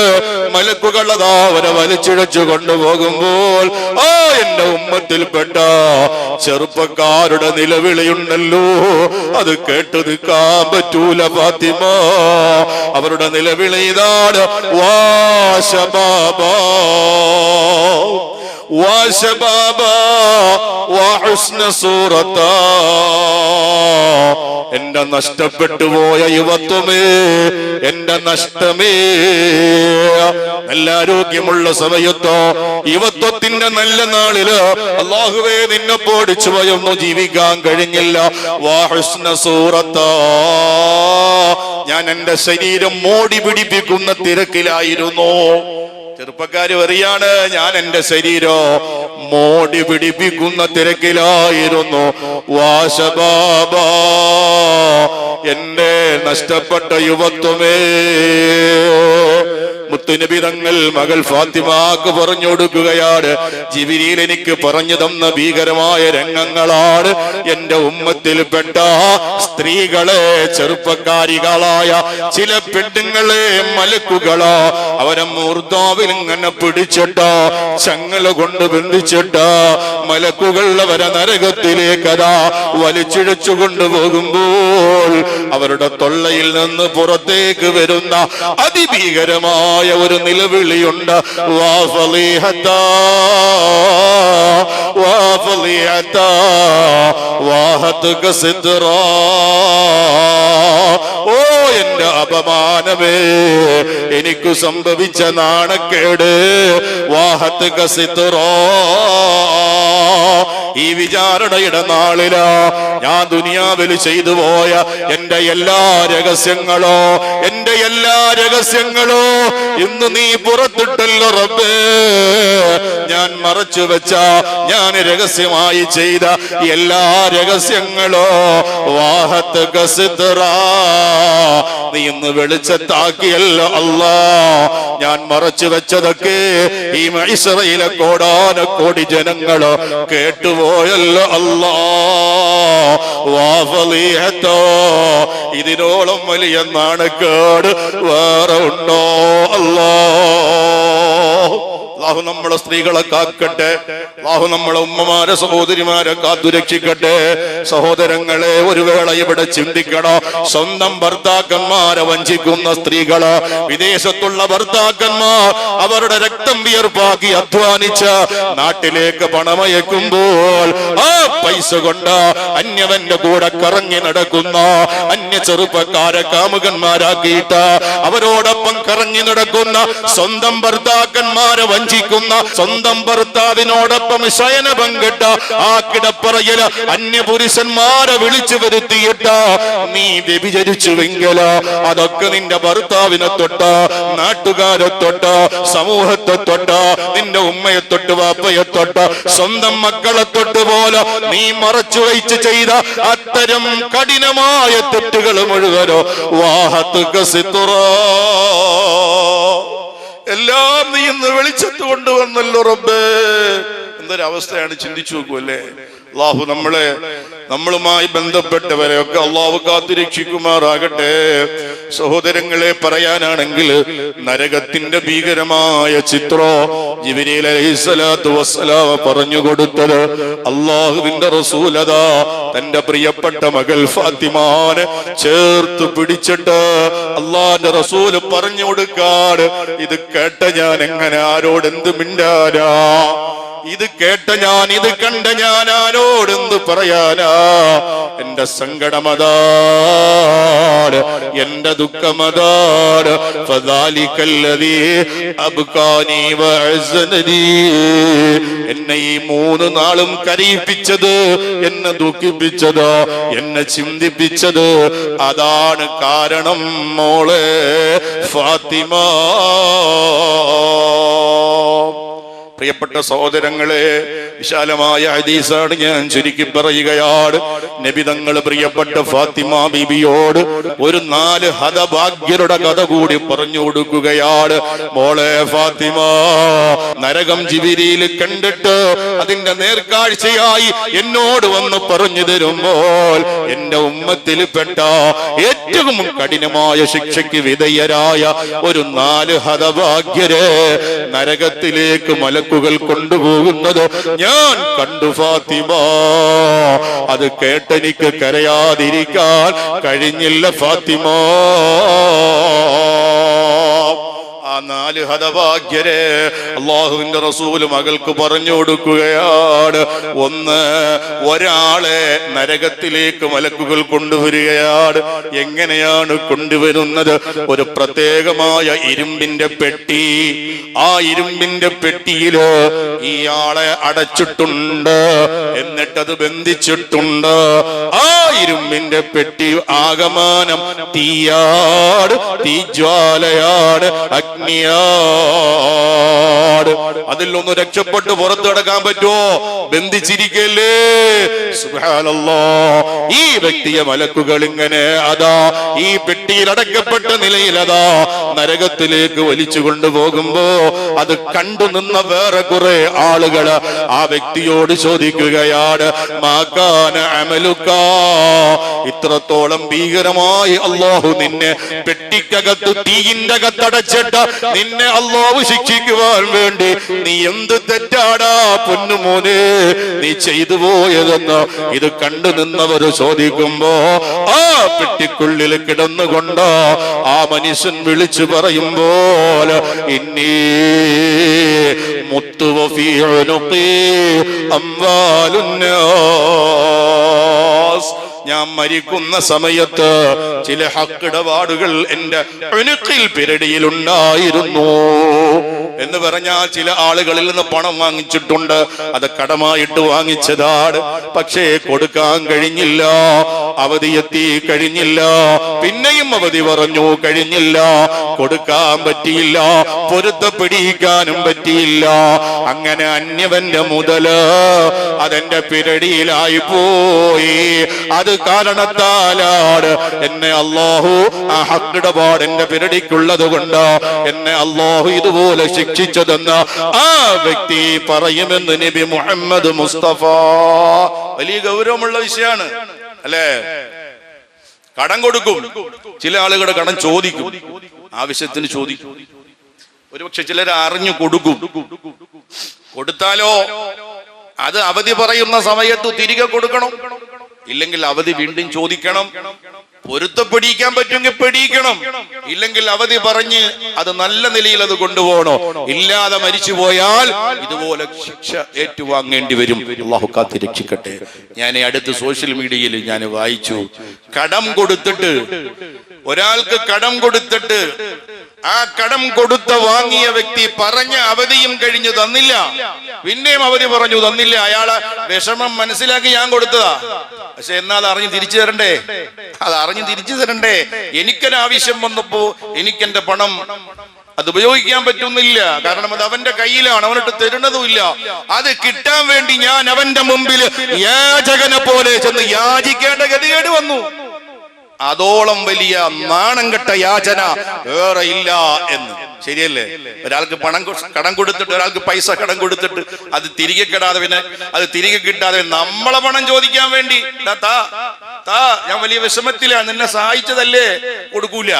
A: മലക്കുകൾ അതാ അവരെ വലിച്ചിഴച്ചു കൊണ്ടുപോകുമ്പോൾ, ആ എന്റെ ഉമ്മത്തിൽപ്പെട്ട ചെറുപ്പക്കാരുടെ നിലവിളിയുണ്ടല്ലോ, അത് കേട്ടു നിൽക്കാൻ പറ്റൂല ഫാത്തിമ. അവരുടെ നിലവിളി ഇതാണ്, വാ ശബാബാ വാ ശബാബാ വാ ഹുസ്ന സൂറത്താ. എന്റെ നഷ്ടപ്പെട്ടു പോയ യുവത്വമേ, എന്റെ നഷ്ടമേ. നല്ല ആരോഗ്യമുള്ള സമയത്തോ യുവത്വത്തിന്റെ നല്ല നാളില് അല്ലാഹുവേ നിന്നെ പേടിച്ചു ഭയൊന്നും ജീവിക്കാൻ കഴിഞ്ഞില്ല. വാ ഹുസ്ന സൂറത്താ, ഞാൻ എന്റെ ശരീരം മോടി പിടിപ്പിക്കുന്ന തിരക്കിലായിരുന്നു. ചെറുപ്പക്കാര് പറയാണ്, ഞാൻ എന്റെ ശരീരം മോടി പിടിപ്പിക്കുന്ന തിരക്കിലായിരുന്നു. വാ ശബാബാ, എന്റെ നഷ്ടപ്പെട്ട യുവത്വമേ. മുത്തുനബി തങ്ങൾ മകൾ ഫാത്തിമാക്ക് പറഞ്ഞു കൊടുക്കുകയാണ്, ജിബ്രീൽ എനിക്ക് പറഞ്ഞു തന്ന ഭീകരമായ രംഗങ്ങളാണ്. എന്റെ ഉമ്മത്തിൽപ്പെട്ട സ്ത്രീകളെ, ചെറുപ്പക്കാരികളായ ചില പെണ്ണുങ്ങളെ മലക്കുകളോ അവരെ മൂർധാവിൽ ഇങ്ങനെ പിടിച്ചിട്ടോ ചങ്ങല കൊണ്ട് ബന്ധിച്ചിട്ടോ മലക്കുകൾ അവരെ നരകത്തിലേക്കതാ വലിച്ചിഴച്ചു കൊണ്ടുപോകുമ്പോൾ അവരുടെ തൊള്ളയിൽ നിന്ന് പുറത്തേക്ക് വരുന്ന അതിഭീകരമായ ഒരു നിലവിളിയുണ്ട്. വാ ഫളീഹത്താ വാ ഫളീഹത്താ വാഹതുക സിദ്റാ. ഓ എന്റെ അപമാനമേ, എനിക്ക് സംഭവിച്ച നാണക്കേട്. വാഹതുക സിദ്റാ, ഈ വിചാരണയുടെ നാളിലാ ഞാൻ ദുനിയാവിൽ ചെയ്തു പോയ എന്റെ എല്ലാ രഹസ്യങ്ങളോ ഇന്ന് നീ പുറത്തിട്ടല്ലോ റബ്ബേ. ഞാൻ മറച്ചു വെച്ച, ഞാൻ രഹസ്യമായി ചെയ്ത എല്ലാ രഹസ്യങ്ങളോ വാഹത്തുക സിദ്റാ, നീ ഇന്ന് വെളിച്ചത്താക്കിയല്ലോ അല്ലാ. ഞാൻ മറച്ചു വെച്ചതൊക്കെ ഈ മൈസറയിലെ കോടാനക്കോടി ജനങ്ങളോ കേട്ടുപോയല്ലോ അല്ലാ. വാ ഫളീഹത്തോ, ഇതിനോളം വലിയ നാണക്കേട് വേറെ ഉണ്ടോ അല്ലാ. അല്ലാഹു നമ്മളെ സ്ത്രീകളെ കാക്കട്ടെ. അല്ലാഹു നമ്മളെ ഉമ്മമാരെ സഹോദരിമാരെ കാത്തുരക്ഷിക്കട്ടെ. സഹോദരങ്ങളെ, ഒരു വേള ഇവിടെ ചിന്തിക്കണോ, സ്വന്തം ഭർത്താക്കന്മാരെ വഞ്ചിക്കുന്ന സ്ത്രീകള്, വിദേശത്തുള്ള ഭർത്താക്കന്മാർ അവരുടെ രക്തം വിയർപ്പാക്കി അധ്വാനിച്ച് നാട്ടിലേക്ക് പണമയക്കുമ്പോൾ ആ പൈസ കൊണ്ട് അന്യവന്റെ കൂടെ കറങ്ങി നടക്കുന്ന അന്യ ചെറുപ്പക്കാരെ കാമുകന്മാരാക്കിയിട്ട് അവരോടൊപ്പം കറങ്ങി നടക്കുന്ന സ്വന്തം ഭർത്താക്കന്മാരെ വഞ്ചി വഞ്ചിക്കുന്ന, സ്വന്തം ഭർത്താവിനോടൊപ്പം ശയന പങ്കിട്ട ആ കിടപ്പറയിൽ അന്യപുരുഷന്മാരെ വിളിച്ചു വരുത്തിയിട്ട നീ വ്യഭിചരിച്ചുവെങ്കിൽ അതൊക്കെ നിന്റെ ഭർത്താവിനെ തൊട്ട, നാട്ടുകാരെ തൊട്ട, സമൂഹത്തെ തൊട്ട, നിന്റെ ഉമ്മയെ തൊട്ട്, വാപ്പയെ തൊട്ട്, സ്വന്തം മക്കളെ തൊട്ട് പോലെ നീ മറച്ചു വച്ച് ചെയ്ത അത്തരം കഠിനമായ തെറ്റുകൾ മുഴുവനോ എല്ലാം നീ ഇന്ന് വെളിച്ചത്ത് കൊണ്ടുവന്നല്ലോ റബ്ബേ. എന്തൊരവസ്ഥയാണ്, ചിന്തിച്ചു നോക്കുമല്ലേ. അള്ളാഹു നമ്മളുമായി ബന്ധപ്പെട്ടവരെയൊക്കെ അള്ളാഹു കാത്തുരക്ഷിക്കുമാറാകട്ടെ. സഹോദരങ്ങളെ, പറയാനാണെങ്കിൽ നരകത്തിന്റെ ഭീകരമായ ചിത്രം ജിബ്രീൽ അലൈഹിസ്സലാത്തു വസ്സലാം പറഞ്ഞു കൊടുത്തത് അള്ളാഹുവിന്റെ റസൂലതാ തന്റെ പ്രിയപ്പെട്ട മകൾ ഫാത്തിമാനെ ചേർത്ത് പിടിച്ചിട്ട് അള്ളാഹിന്റെ റസൂല് പറഞ്ഞു കൊടുക്കാറ്, ഇത് കേട്ട ഞാൻ എങ്ങനെ ആരോട് എന്ത് മിണ്ടാനാ, ഇത് കേട്ട ഞാൻ, ഇത് കണ്ട ഞാൻ ആരോടെന്ത് പറയാനാ. എന്റെ സങ്കടമതാണ്, എന്റെ ദുഃഖമതാണ്. എന്നെ ഈ 3 നാളും കരയിപ്പിച്ചത്, എന്നെ ദുഃഖിപ്പിച്ചത്, എന്നെ ചിന്തിപ്പിച്ചത് അതാണ് കാരണം മോളെ ഫാത്തിമ. പ്രിയപ്പെട്ട സഹോദരങ്ങളെ, വിശാലമായ ഹദീസാണ്, ഞാൻ ചുരുക്കി പറയുകയാണ്. നബി തങ്ങൾ പ്രിയപ്പെട്ട ഫാത്തിമ ബീബിയോട് ഒരു 4 ഹതഭാഗ്യരുടെ കഥ കൂടി പറഞ്ഞു കൊടുക്കുകയാണ്. മോളെ ഫാത്തിമ, നരകം ജിബ്രീൽ കണ്ടിട്ട് അതിന്റെ നേർക്കാഴ്ചയായി എന്നോട് വന്ന് പറഞ്ഞു തരുമ്പോൾ എന്റെ ഉമ്മത്തിൽപ്പെട്ട ഏറ്റവും കഠിനമായ ശിക്ഷയ്ക്ക് വിധേയരായ ഒരു 4 ഹതഭാഗ്യരെ നരകത്തിലേക്ക് മലക്കുകൾ കൊണ്ടുപോകുന്നത് ഞാൻ കണ്ടു ഫാത്തിമ. അത് കേട്ടെനിക്ക് കരയാതിരിക്കാൻ കഴിഞ്ഞില്ല ഫാത്തിമ. ആ 4 ഹതഭാഗ്യരെ അള്ളാഹുവിന്റെ റസൂല് മകൾക്ക് പറഞ്ഞു കൊടുക്കുകയാണ്. ഒന്ന്, ഒരാളെ നരകത്തിലേക്ക് മലക്കുകൾ കൊണ്ടുവരികയാണ്. എങ്ങനെയാണ് കൊണ്ടുവരുന്നത്? ഒരു പ്രത്യേകമായ ഇരുമ്പിന്റെ പെട്ടി. ആ ഇരുമ്പിന്റെ പെട്ടിയില് ഇയാളെ അടച്ചിട്ടുണ്ട്, എന്നിട്ടത് ബന്ധിച്ചിട്ടുണ്ട്. ആ ഇരുമ്പിന്റെ പെട്ടി ആകമാനം തീയാട്, തീജ്വാലയാണ്, അഗ്നിയാട്. അതിലൊന്ന് രക്ഷപ്പെട്ട് പുറത്തു കിടക്കാൻ പറ്റുമോ? ബന്ധിച്ചിരിക്കല്ലേ. സുബ്ഹാനല്ലാഹ്. ഈ വ്യക്തിയെ മലക്കുകൾ ഇങ്ങനെ അതാ ഈ പെട്ടിയിൽ അടക്കപ്പെട്ട നിലയിൽ അതാ നരകത്തിലേക്ക് വലിച്ചു കൊണ്ടുപോകുമ്പോ അത് കണ്ടു നിന്ന വേറെ കുറെ ആളുകൾ ആ വ്യക്തിയോട് ചോദിക്കുകയാണ്, മാകാന അമലുക, ഇത്രത്തോളം ഭീകരമായി അല്ലാഹു നിന്നെ പെട്ടിക്കകത്ത് തീയിന്റെ അകത്തടച്ചിട്ട് നിന്നെ അല്ലാഹു ശിക്ഷിക്കുവാൻ വേണ്ടി നീ എന്ത് തെറ്റാടാ പൊന്നുമോനെ നീ ചെയ്തു പോയതെന്ന് ഇത് കണ്ടു നിന്നവര് ചോദിക്കുമ്പോ ആ പെട്ടിക്കുള്ളിൽ കിടന്നുകൊണ്ട് ആ മനുഷ്യൻ വിളിച്ചു പറയുമ്പോൾ ഇന്നീ മുത്തുവഫീ ഉനുഖി അംവാലുന്നാസ്, ഞാൻ മരിക്കുന്ന സമയത്ത് ചില ഹക്കിടപാടുകൾ എന്റെ ഉനുഖിൽ പിരടിയിൽ ഉണ്ടായിരുന്നു എന്ന് പറഞ്ഞാൽ ചില ആളുകളിൽ നിന്ന് പണം വാങ്ങിച്ചിട്ടുണ്ട്, അത് കടമായിട്ട് വാങ്ങിച്ചതാണ്. പക്ഷേ കൊടുക്കാൻ കഴിഞ്ഞില്ല, അവധി എത്തി കഴിഞ്ഞില്ല, പിന്നെയും അവധി പറഞ്ഞു കഴിഞ്ഞില്ല, കൊടുക്കാൻ പറ്റിയില്ല, പൊരുത്തപ്പെടിക്കാനും പറ്റിയില്ല. അങ്ങനെ അന്യവന്റെ മുതല് അതെന്റെ പിരടിയിലായി പോയി. അത് കാരണത്താലാണ് എന്നെ അല്ലാഹു ആ ഹക്കിടപാട് എന്റെ പിരടിക്കുള്ളത് കൊണ്ട് എന്നെ അല്ലാഹു ഇതുപോലെ ശിക്ഷിച്ചതെന്ന് ആ വ്യക്തി പറയുമെന്ന് നബി മുഹമ്മദ് മുസ്തഫ. വലിയ ഗൗരവമുള്ള വിഷയമാണ് അല്ലേ? കടം കൊടുക്കും, ചില ആളുകളുടെ കടം ചോദിക്കും, ആവശ്യത്തിന് ചോദിക്കും. ഒരുപക്ഷെ ചിലർ അറിഞ്ഞു കൊടുക്കും. കൊടുത്താലോ അത് അവധി പറയുന്ന സമയത്ത് തിരികെ കൊടുക്കണം, ഇല്ലെങ്കിൽ അവധി വീണ്ടും ചോദിക്കണം. പൊരുത്തപ്പെടിക്കാൻ പറ്റുമെങ്കിൽ പെടിയിക്കണം, ഇല്ലെങ്കിൽ അവധി പറഞ്ഞ് അത് നല്ല നിലയിൽ അത് കൊണ്ടുപോകണോ. ഇല്ലാതെ മരിച്ചു പോയാൽ ഇതുപോലെ ശിക്ഷ ഏറ്റുവാങ്ങേണ്ടി വരും. അല്ലാഹു കാത്ത് രക്ഷിക്കട്ടെ. ഞാൻ അടുത്ത് സോഷ്യൽ മീഡിയയിൽ ഞാൻ വായിച്ചു, കടം കൊടുത്തിട്ട് ഒരാൾക്ക് കടം കൊടുത്തിട്ട് ആ കടം കൊടുത്ത വാങ്ങിയ വ്യക്തി പറഞ്ഞ അവധിയും കഴിഞ്ഞ് തന്നില്ല, പിന്നെയും അവധി പറഞ്ഞു തന്നില്ല. അയാളെ വിഷമം മനസ്സിലാക്കി ഞാൻ കൊടുത്തതാ. പക്ഷെ എന്നാൽ അറിഞ്ഞ് തിരിച്ചു തരണ്ടേ? അത് അറിഞ്ഞ് തിരിച്ചു തരണ്ടേ? എനിക്കൊരാവശ്യം വന്നപ്പോ എനിക്കെന്റെ പണം അത് ഉപയോഗിക്കാൻ പറ്റുന്നില്ല. കാരണം അത് അവന്റെ കയ്യിലാണ്, അവനിട്ട് തരുന്നതുമില്ല. അത് കിട്ടാൻ വേണ്ടി ഞാൻ അവന്റെ മുമ്പിൽ യാചകനെ പോലെ ചെന്ന് യാചിക്കേണ്ട ഗതികേട് വന്നു. അതോളം വലിയ നാണം കെട്ട യാചന വേറെ ഇല്ല എന്ന്. ശരിയല്ലേ? ഒരാൾക്ക് കടം കൊടുത്തിട്ട്, ഒരാൾക്ക് പൈസ കടം കൊടുത്തിട്ട് അത് തിരികെ കിട്ടാതെ, പിന്നെ അത് തിരികെ കിട്ടാതെ നമ്മളെ പണം ചോദിക്കാൻ വേണ്ടി ഞാൻ വലിയ വിഷമത്തിലാ, നിന്നെ സഹായിച്ചതല്ലേ, കൊടുക്കൂല.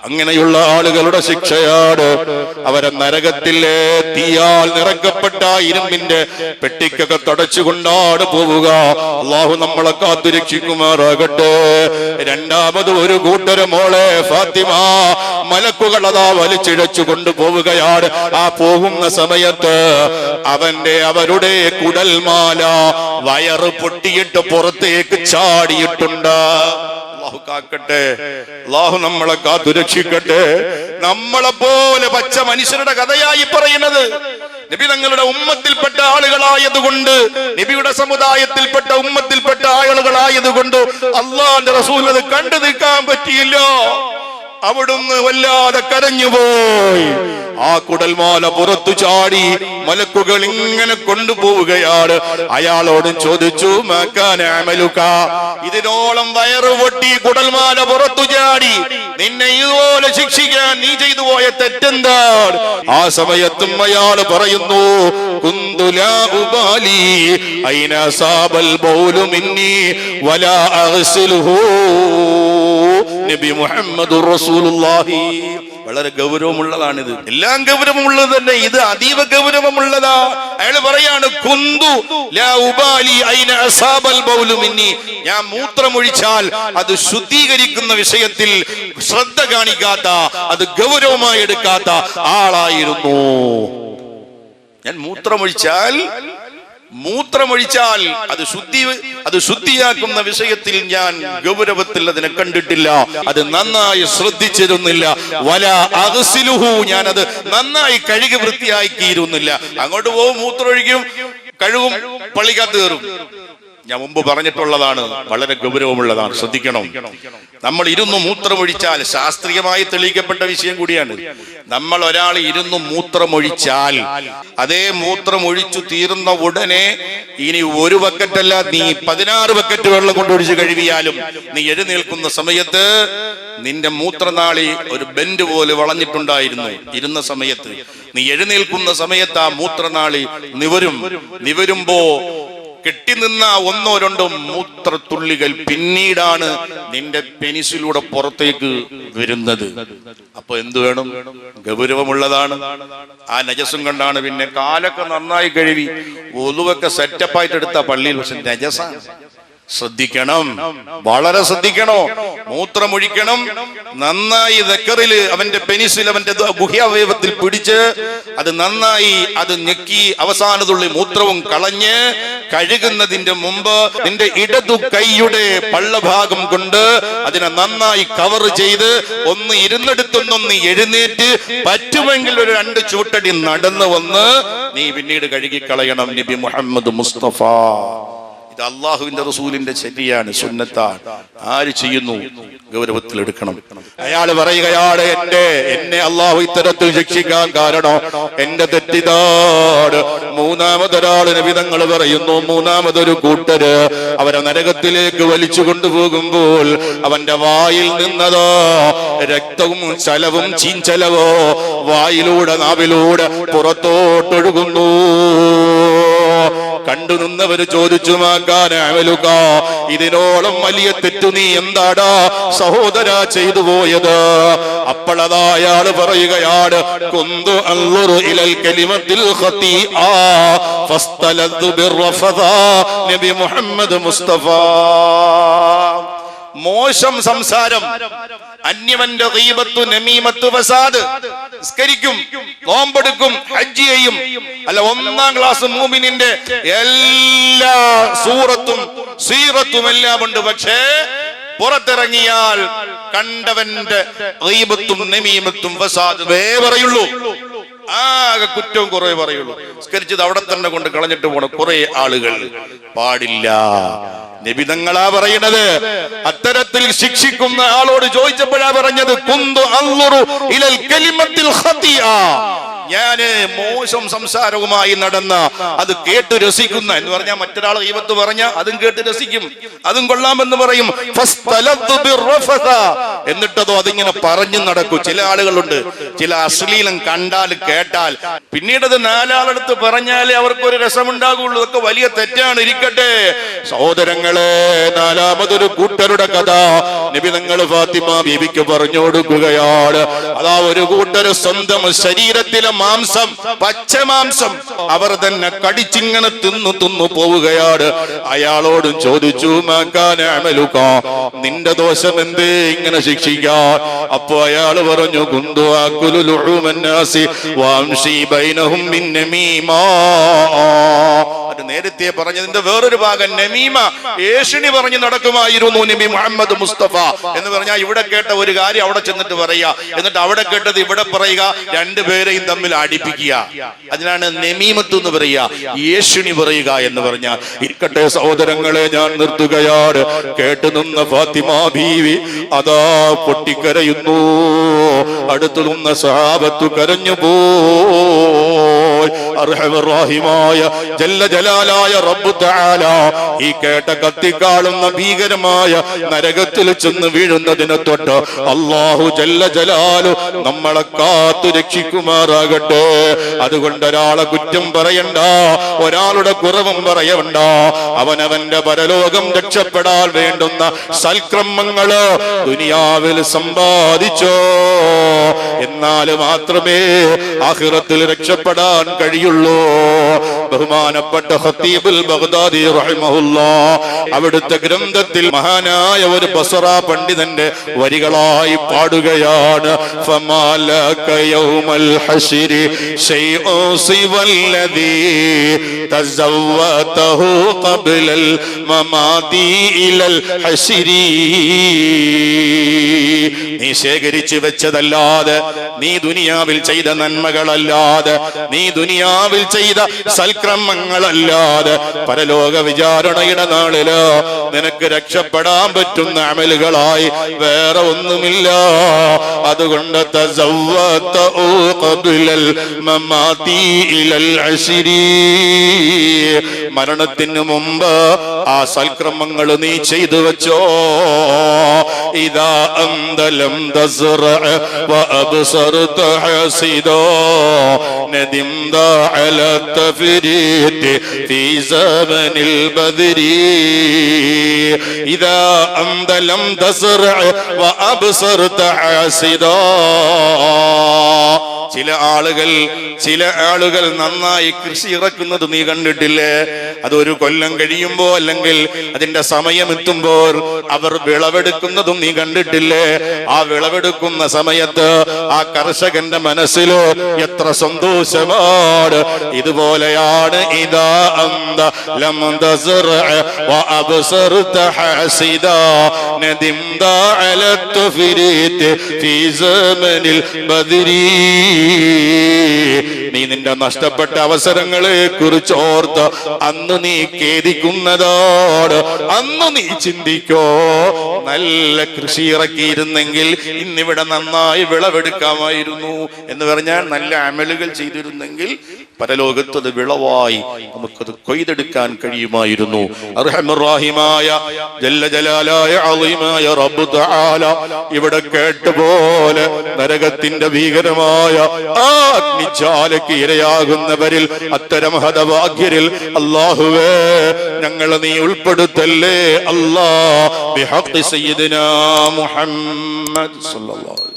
A: അങ്ങനെയുള്ള ആളുകളുടെ ശിക്ഷയാണ് അവരെ നരകത്തിലെ തീയാൽ നിറക്കപ്പെട്ട ഇരുമ്പിന്റെ പെട്ടിക്കൊക്കെ തടച്ചുകൊണ്ടാണ് പോവുക. അള്ളാഹു നമ്മളെ കാത്തുരക്ഷിക്കുമാറാകട്ടെ. രണ്ടാമത് ഒരു കൂട്ടര് മോളെ ഫാത്തിമ മലക്കുകൾ അതാ വലിച്ചിഴച്ചു കൊണ്ടുപോവുകയാണ്. ആ പോകുന്ന സമയത്ത് അവരുടെ കുടൽമാല വയറ് പൊട്ടിയിട്ട് പുറത്തേക്ക് ചാടിയിട്ടുണ്ട്. അല്ലാഹു കാക്കട്ടെ, അല്ലാഹു നമ്മളെ കാത്തുരക്ഷിക്കട്ടെ. നമ്മളെ പോലെ പച്ച മനുഷ്യരുടെ കഥയായി പറയുന്നത് നബി തങ്ങളുടെ ഉമ്മത്തിൽപ്പെട്ട ആളുകളായതുകൊണ്ട്, നബിയുടെ സമുദായത്തിൽപ്പെട്ട ഉമ്മത്തിൽപ്പെട്ട ആളുകളായതുകൊണ്ട് അള്ളാന്റെ റസൂൽ അത് കണ്ടു നിൽക്കാൻ പറ്റിയില്ല. അവിടുന്ന് വല്ലാതെ കരഞ്ഞുപോയി. ആ കുടൽമാല പുറത്തു ചാടി മലക്കുകൾ ഇങ്ങനെ കൊണ്ടുപോവുകയാണ്. അയാളോട് ചോദിച്ചു, ഇതിനോളം വയറ് പൊട്ടി കുടൽമാല പുറത്തു ചാടി, നിന്നെ ഇതുപോലെ ശിക്ഷിക്കാൻ നീ ചെയ്തു പോയ തെറ്റെന്താണ്? ആ സമയത്തും അയാൾ പറയുന്നു, നബി മുഹമ്മദുർ റസൂലുള്ളാഹി. വളരെ ഗൗരവമുള്ളതാണിത്. എല്ലാം ഗൗരവമുള്ളത് തന്നെ, ഇത് അതീവ ഗൗരവമുള്ളതാ. അയാൾ പറയാണ്, കുന്തു ലാ ഉബാലി ഐന അസാബൽ ബൗലു മിന്നി. ഞാൻ മൂത്രമൊഴിച്ചാൽ അത് ശുദ്ധീകരിക്കുന്ന വിഷയത്തിൽ ശ്രദ്ധ കാണിക്കാത്ത, അത് ഗൗരവമായി എടുക്കാത്ത ആളായിരുന്നു ഞാൻ. മൂത്രമൊഴിച്ചാൽ അത് ശുദ്ധിയാക്കുന്ന വിഷയത്തിൽ ഞാൻ ഗൗരവത്തിൽ അതിനെ കണ്ടിട്ടില്ല, അത് നന്നായി ശ്രദ്ധിച്ചിരുന്നില്ല. വല അഗ്സിലുഹു, ഞാൻ അത് നന്നായി കഴുകി വൃത്തിയാക്കിയിരുന്നില്ല. അങ്ങോട്ട് പോകും, മൂത്രമൊഴിക്കും, കഴുകും, പള്ളിക്കകത്ത് കയറും. ഞാൻ മുമ്പ് പറഞ്ഞിട്ടുള്ളതാണ്, വളരെ ഗൗരവമുള്ളതാണ്, ശ്രദ്ധിക്കണം. നമ്മൾ ഇരുന്ന് മൂത്രമൊഴിച്ചാൽ ശാസ്ത്രീയമായി തെളിയിക്കപ്പെട്ട വിഷയം കൂടിയാണ്. നമ്മൾ ഒരാൾ ഇരുന്ന് മൂത്രമൊഴിച്ചാൽ അതേ മൂത്രമൊഴിച്ചു തീർന്ന ഉടനെ ഇനി ഒരു ബക്കറ്റല്ല, നീ 16 ബക്കറ്റ് വെള്ളം കൊണ്ടൊഴിച്ച് കഴുകിയാലും നീ എഴുന്നേൽക്കുന്ന സമയത്ത് നിന്റെ മൂത്രനാളി ഒരു ബെൻഡ് പോലെ വളഞ്ഞിട്ടുണ്ടായിരുന്നു. ഇരുന്ന സമയത്ത് നീ എഴുന്നേൽക്കുന്ന സമയത്ത് ആ മൂത്രനാളി നിവരുമ്പോ കെട്ടിനിന്ന 1-2 മൂത്രത്തുള്ളികൾ പിന്നീടാണ് നിന്റെ പെനിസിലൂടെ പുറത്തേക്ക് വരുന്നത്. അപ്പൊ എന്ത് വേണം? ഗൗരവമുള്ളതാണ്. ആ നജസും കണ്ടാണ് പിന്നെ കാലൊക്കെ നന്നായി കഴുകി ഒലുവൊക്കെ സെറ്റപ്പായിട്ട് എടുത്ത പള്ളിയിൽ, പക്ഷെ നജസാണ്. ശ്രദ്ധിക്കണം, വളരെ ശ്രദ്ധിക്കണോ. മൂത്രമൊഴിക്കണം, നന്നായി ദക്കറില് അവന്റെ പെനിസിൽ, അവന്റെ ഗുഹ്യാവയവത്തിൽ പിടിച്ച് അത് നന്നായി അത് ഞെക്കി അവസാനത്തുള്ളി മൂത്രവും കളഞ്ഞ് കഴുകുന്നതിന്റെ മുമ്പ് നിന്റെ ഇടതു കൈയുടെ പള്ളഭാഗം കൊണ്ട് അതിനെ നന്നായി കവർ ചെയ്ത് ഒന്ന് ഇരുന്നെടുത്തൊന്നൊന്ന് എഴുന്നേറ്റ് പറ്റുമെങ്കിൽ ഒരു 2 ചൂട്ടടി നടന്നു വന്ന് നീ പിന്നീട് കഴുകിക്കളയണം. നബി മുഹമ്മദ് മുസ്തഫ. ഇത് അള്ളാഹുവിന്റെ റസൂലിന്റെ ശരിയാണ്, സുന്നത്താണ്. ആര് ചെയ്യുന്നു ഗൗരവത്തിൽ എടുക്കണം. അയാൾ പറയുകയാണ്, എന്നെ അള്ളാഹു ഇത്തരത്തിൽ ശിക്ഷിക്കാൻ കാരണം എന്റെ തെറ്റിതാണ്. മൂന്നാമതൊരാള് നബിതങ്ങൾ പറയുന്നു, മൂന്നാമതൊരു കൂട്ടര് അവരെ നരകത്തിലേക്ക് വലിച്ചു കൊണ്ടുപോകുമ്പോൾ അവന്റെ വായിൽ നിന്നതോ രക്തവും ചലവും ചീഞ്ചലവോ വായിലൂടെ നാവിലൂടെ പുറത്തോട്ടൊഴുകുന്നു. കണ്ടു നിന്നവര് ചോദിച്ചു, മാകാനഅമലുക, ഇതിനോളം വലിയ തെറ്റു നീ എന്താടാ സഹോദര ചെയ്തു പോയത്? അപ്പോഴതാ അയാൾ പറയുകയാണ്, കുന്തു അൻളുറു ഇലൽ കലിമത്തിൽ ഖതീഅ ഫസ്തലദു ബിർറഫദ. നബി മുഹമ്മദ് മുസ്തഫ. മോശം സംസാരം, അന്യമന്റെ ഗീബത്ത്, നമീമത്ത്, ഫസാദ്. നിസ്കരിക്കും, നോമ്പെടുക്കും, ഹജ്ജ് ചെയ്യും, അല്ല 1-ാം ക്ലാസ് മൂമിനിന്റെ എല്ലാ സൂറത്തും സീറത്തും എല്ലാം ഉണ്ട്. പക്ഷേ പുറത്തിറങ്ങിയാൽ കണ്ടവന്റെ ഗീബത്തും നമീമത്തും ഫസാദുമേ പറയുള്ളൂ. ആകെ കുറ്റവും കുറേ പറയുള്ളൂ. സ്കരിച്ചത് അവിടെ തന്നെ കൊണ്ട് കളഞ്ഞിട്ട് പോണ കുറെ ആളുകൾ പാടില്ല. നബി തങ്ങളാ പറയണത്. അത്തരത്തിൽ ശിക്ഷിക്കുന്ന ആളോട് ചോദിച്ചപ്പോഴാ പറഞ്ഞത് കുന്തു അൻളുറു ഇലൽ കലിമത്തിൽ ഖതിഅ, ഞാന് മോശം സംസാരവുമായി നടന്ന അത് കേട്ട് രസിക്കുന്ന എന്ന് പറഞ്ഞാൽ മറ്റൊരാൾ ഗീബത്ത് പറഞ്ഞ അതും കേട്ട് രസിക്കും, അതും കൊള്ളാമെന്ന് പറയും. എന്നിട്ടതോ അതിങ്ങനെ പറഞ്ഞു നടക്കും. ചില ആളുകളുണ്ട്, ചില അശ്ലീലം കണ്ടാൽ കേട്ടാൽ പിന്നീട് അത് നാലാളെടുത്ത് പറഞ്ഞാലേ അവർക്കൊരു രസമുണ്ടാകുള്ളൂ. ഇതൊക്കെ വലിയ തെറ്റാണ്. ഇരിക്കട്ടെ സഹോദരങ്ങളെ, നാലാമതൊരു കൂട്ടരുടെ കഥ നബി തങ്ങൾ ഫാത്തിമ ബീവിക്ക് പറഞ്ഞു കൊടുക്കുകയാണ്. അതാ ഒരു കൂട്ടർ സ്വന്തം ശരീരത്തിലെ മാംസം, പച്ചമാംസം അവർ തന്നെ കടിച്ചിങ്ങനെ തിന്നു പോവുകയാണ്. അയാളോടും ചോദിച്ചു, നിന്റെ ദോഷം എന്തേ ഇങ്ങനെ ശിക്ഷിക്കാൻ? അപ്പൊ അയാൾ പറഞ്ഞു, കുന്തു ആകുലു ലുഹൂമന്നാസി വംശി ബൈനഹും മിൻ നമീമാ. അത് നേരത്തെ പറഞ്ഞതിന്റെ വേറൊരു ഭാഗം നമീമ, ഏഷണി പറഞ്ഞു നടക്കുമായിരുന്നു നബി മുഹമ്മദ് മുസ്തഫ. എന്ന് പറഞ്ഞാൽ ഇവിടെ കേട്ട ഒരു കാര്യം അവിടെ ചെന്നിട്ട് പറയുക, എന്നിട്ട് അവിടെ കേട്ടത് ഇവിടെ പറയുക, രണ്ടുപേരെയും തമ്മിൽ അടിപ്പിക്കുക. അതിനാണ് നമീമത്ത് എന്ന് പറയുക, ഏഷണി പറയുക എന്ന് പറഞ്ഞാൽ. ഇരിക്കട്ടെ സഹോദരങ്ങളെ, ഞാൻ നിർത്തുകയാണ്. കേട്ടു നിന്ന ഫാത്തിമ ബീവി അതാ പൊട്ടിക്കരയുന്നു. അടുത്തു നിന്ന സഹാബത്തു കരഞ്ഞു പോയി. അർഹമർ റഹീമായ ജല്ല ജലാലായ റബ്ബ് തആല ഈ കേട്ട കത്തിക്കാളുന്ന ഭീകരമായ നരകത്തിൽ ചെന്ന് വീഴുന്നതിനെ തൊട്ട് അല്ലാഹു ജല്ല ജലാലു നമ്മളെ കാത്തു രക്ഷിക്കുമാറാകട്ടെ. അതുകൊണ്ട് ഒരാളെ കുറ്റം പറയണ്ട, ഒരാളുടെ കുറവും പറയണ്ട. അവനവന്റെ പരലോകം രക്ഷപ്പെടാൻ വേണ്ടുന്ന സൽക്രമങ്ങള് ദുനിയാവിൽ സമ്പാദിച്ചോ, എന്നാൽ മാത്രമേ ആഖിറത്തിൽ രക്ഷപ്പെടാൻ കഴിയുള്ളൂ. ബഹുമാനപ്പെട്ട ഖതീബുൽ ബഗ്ദാദി റഹിമഹുല്ലാഹ് അവിടുത്തെ ഗ്രന്ഥത്തിൽ മഹാനായ ഒരു ബസറ പണ്ഡിതന്റെ വരികളായി പാടുകയാണ്. ഫമാലക യൗമൽ ഹശ്രി ശൈഉ സിവല്ലദീ തസവ്വതഹു ഖബ്ലൽ മമാതി ഇലൽ ഹശ്രി. നീ ശേഖരിച്ചു വെച്ചതല്ലാതെ, നീ ദുനിയാവിൽ ചെയ്ത നന്മകളല്ലാതെ, നീ ദുനിയാവിൽ ചെയ്ത സൽക്രമങ്ങളല്ലാതെ പരലോക വിചാരണയുടെ നാളില് നിനക്ക് രക്ഷപ്പെടാൻ പറ്റുന്ന അമലുകളായി വേറെ ഒന്നുമില്ല. അതുകൊണ്ട് തസവ്വതഹു ഖബ്ലൽ മമാതി ഇലൽ ഹശ്രി, മരണത്തിന് മുമ്പ് ആ സൽക്രമങ്ങൾ നീ ചെയ്തു വെച്ചോ. ഇദാ അംദലം തസ്റഅ വഅബ്സർത ഹസിദോ നദിംത അല തഫരീത് ഫീ സബനിൽ ബദരി. ഇദാ അംദലം തസ്റഅ വഅബ്സർത ഹസിദോ. ചില ആളുകൾ നന്നായി കൃഷി ഇറക്കുന്നത് നീ കണ്ടിട്ടില്ലേ? അതൊരു കൊല്ലം കഴിയുമ്പോ അല്ലെങ്കിൽ അതിന്റെ സമയം എത്തുമ്പോൾ അവർ വിളവെടുക്കുന്നതും നീ കണ്ടിട്ടില്ലേ? ആ വിളവെടുക്കുന്ന സമയത്ത് ആ കർഷകന്റെ മനസ്സിലോ എത്ര സന്തോഷമാണ്. ഇതുപോലെയാണ് ഇദാ അന്ത ലം തസ്റഅ വഅബ്സർത ഹസിദാ നദിംത അല തഫരീത് ഫീ സമനിൽ ബദരി. നീ നിന്റെ നഷ്ടപ്പെട്ട അവസരങ്ങളെ കുറിച്ച് ഓർത്ത് അന്ന് നീ ഖേദിക്കുന്നതോട് അന്ന് നീ ചിന്തിക്കോ, നല്ല കൃഷി ഇറക്കിയിരുന്നെങ്കിൽ ഇന്നിവിടെ നന്നായി വിളവെടുക്കാമായിരുന്നു എന്ന് പറഞ്ഞാൽ നല്ല അമലുകൾ ചെയ്തിരുന്നെങ്കിൽ പരലോകത്ത് അത് വിളവായി നമുക്കത് കൊയ്തെടുക്കാൻ കഴിയുമായിരുന്നു. അർഹമർ റഹീമായ ജല്ല ജലാലായ അളീമായ റബ്ബ് തആല ഇവിടെ കേട്ടപോലെ നരകത്തിന്റെ ഭീകരമായ ആ അഗ്നിജ്വാലയ്ക്ക് ഇരയാകുന്നവരിൽ, അത്തരം ഹതഭാഗ്യരിൽ അല്ലാഹുവേ ഞങ്ങളെ നീ ഉൾപ്പെടുത്തല്ലേ അല്ലാഹ്. ബിഹഖ് സയ്യിദിനാ മുഹമ്മദ് സ്വല്ലല്ലാഹു